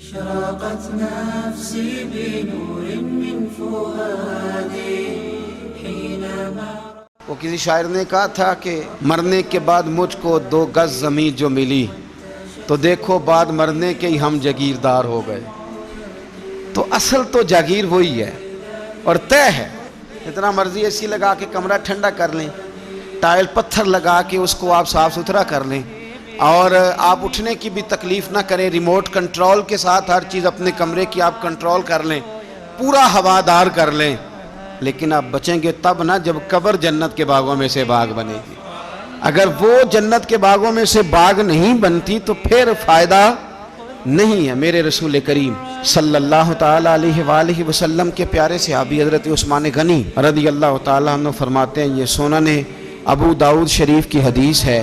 اشرقت نفسي بنور من فؤادي حينما وہ کسی شاعر نے کہا تھا کہ مرنے کے بعد مجھ کو 2 گز زمین جو ملی تو دیکھو بعد مرنے کے ہی ہم جاگیردار ہو گئے. تو اصل تو جاگیر وہی ہے اور طے ہے. اتنا مرضی اے سی لگا کے کمرہ ٹھنڈا کر لیں، ٹائل پتھر لگا کے اس کو آپ صاف ستھرا کر لیں، اور آپ اٹھنے کی بھی تکلیف نہ کریں، ریموٹ کنٹرول کے ساتھ ہر چیز اپنے کمرے کی آپ کنٹرول کر لیں، پورا ہوادار کر لیں، لیکن آپ بچیں گے تب نہ جب قبر جنت کے باغوں میں سے باغ بنے گی. اگر وہ جنت کے باغوں میں سے باغ نہیں بنتی تو پھر فائدہ نہیں ہے. میرے رسول کریم صلی اللہ تعالیٰ علیہ وآلہ وسلم کے پیارے صحابی حضرت عثمان غنی رضی اللہ تعالیٰ عنہ فرماتے ہیں، یہ سنن ابو داؤد شریف کی حدیث ہے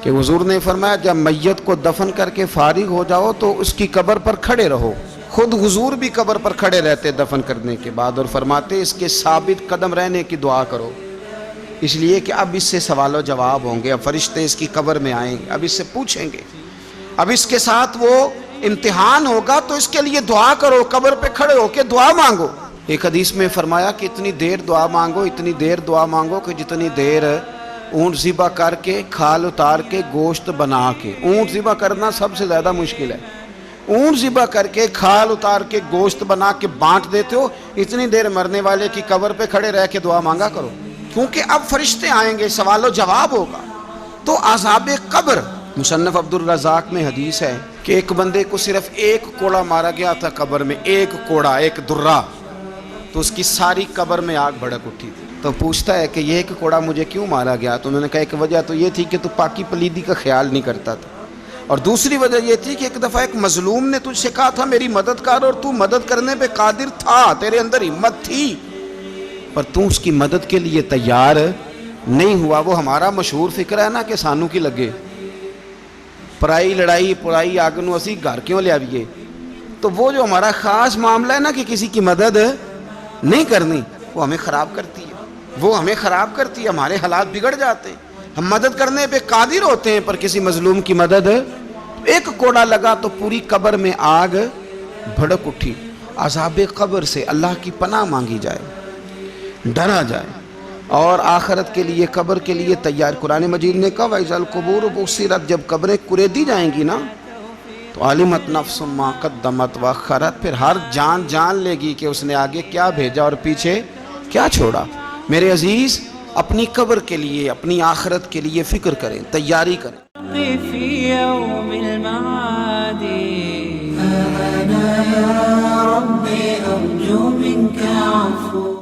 کہ حضور نے فرمایا جب میت کو دفن کر کے فارغ ہو جاؤ تو اس کی قبر پر کھڑے رہو. خود حضور بھی قبر پر کھڑے رہتے دفن کرنے کے بعد، اور فرماتے اس کے ثابت قدم رہنے کی دعا کرو، اس لیے کہ اب اس سے سوال و جواب ہوں گے، اب فرشتے اس کی قبر میں آئیں گے، اب اس سے پوچھیں گے، اب اس کے ساتھ وہ امتحان ہوگا، تو اس کے لیے دعا کرو، قبر پہ کھڑے ہو کے دعا مانگو. ایک حدیث میں فرمایا کہ اتنی دیر دعا مانگو، اتنی دیر دعا مانگو کہ جتنی دیر اونٹ ذبح کر کے کھال اتار کے گوشت بنا کے. اونٹ ذبح کرنا سب سے زیادہ مشکل ہے. اونٹ ذبح کر کے کھال اتار کے گوشت بنا کے بانٹ دیتے ہو، اتنی دیر مرنے والے کی قبر پہ کھڑے رہ کے دعا مانگا کرو، کیونکہ اب فرشتے آئیں گے، سوال و جواب ہوگا. تو عذاب قبر، مصنف عبد الرزاق میں حدیث ہے کہ ایک بندے کو صرف 1 کوڑا مارا گیا تھا قبر میں، 1 کوڑا، 1 درہ، تو اس کی ساری قبر میں آگ بھڑک اٹھی تھی. تو پوچھتا ہے کہ یہ 1 کوڑا مجھے کیوں مارا گیا؟ تو انہوں نے کہا ایک وجہ تو یہ تھی کہ تو پاکی پلیدی کا خیال نہیں کرتا تھا، اور دوسری وجہ یہ تھی کہ ایک دفعہ ایک مظلوم نے تجھ سے کہا تھا میری مدد کر، اور تو مدد کرنے پہ قادر تھا، تیرے اندر ہمت تھی، پر تو اس کی مدد کے لیے تیار نہیں ہوا. وہ ہمارا مشہور فکر ہے نا کہ سانو کی لگے، پرائی لڑائی پرائی آگ نو اسی گھر کیوں لے آئیے. تو وہ جو ہمارا خاص معاملہ ہے نا کہ کسی کی مدد نہیں کرنی، وہ ہمیں خراب کرتی ہے، وہ ہمیں خراب کرتی ہے، ہمارے حالات بگڑ جاتے ہیں. ہم مدد کرنے پہ قادر ہوتے ہیں پر کسی مظلوم کی مدد، 1 کوڑا لگا تو پوری قبر میں آگ بھڑک اٹھی. عذاب قبر سے اللہ کی پناہ مانگی جائے، ڈرا جائے، اور آخرت کے لیے قبر کے لیے تیار. قرآن مجید نے کہا وَإِذَا الْقُبُورُ بُعْثِرَتْ، جب قبریں کریدی جائیں گی نا تو عَلِمَتْ نَفْسٌ مَا قَدَّمَتْ وَأَخَّرَتْ، پھر ہر جان لے گی کہ اس نے آگے کیا بھیجا اور پیچھے کیا چھوڑا. میرے عزیز، اپنی قبر کے لیے، اپنی آخرت کے لیے فکر کریں، تیاری کریں. في يوم المعاد أنا يا ربي أرجو منك عفو